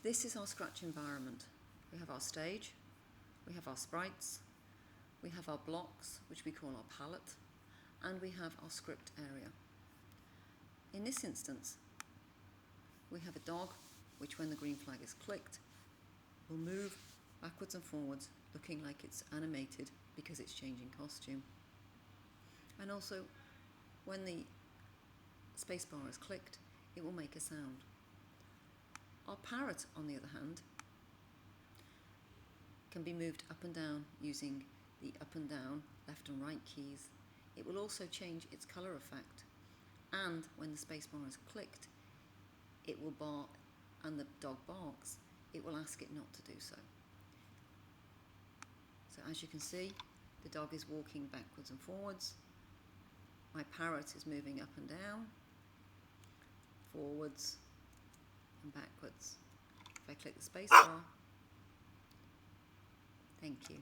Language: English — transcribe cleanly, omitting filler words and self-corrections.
This is our Scratch environment. We have our stage, we have our sprites, we have our blocks, which we call our palette, and we have our script area. In this instance, we have a dog, which when the green flag is clicked, will move backwards and forwards, looking like it's animated because it's changing costume. And also, when the spacebar is clicked, it will make a sound. Our parrot, on the other hand, can be moved up and down using the up and down, left and right keys. It will also change its colour effect, and when the spacebar is clicked, it will bark, and the dog barks, it will ask it not to do so. So as you can see, the dog is walking backwards and forwards. My parrot is moving up and down, forwards and backwards. If I click the spacebar, thank you.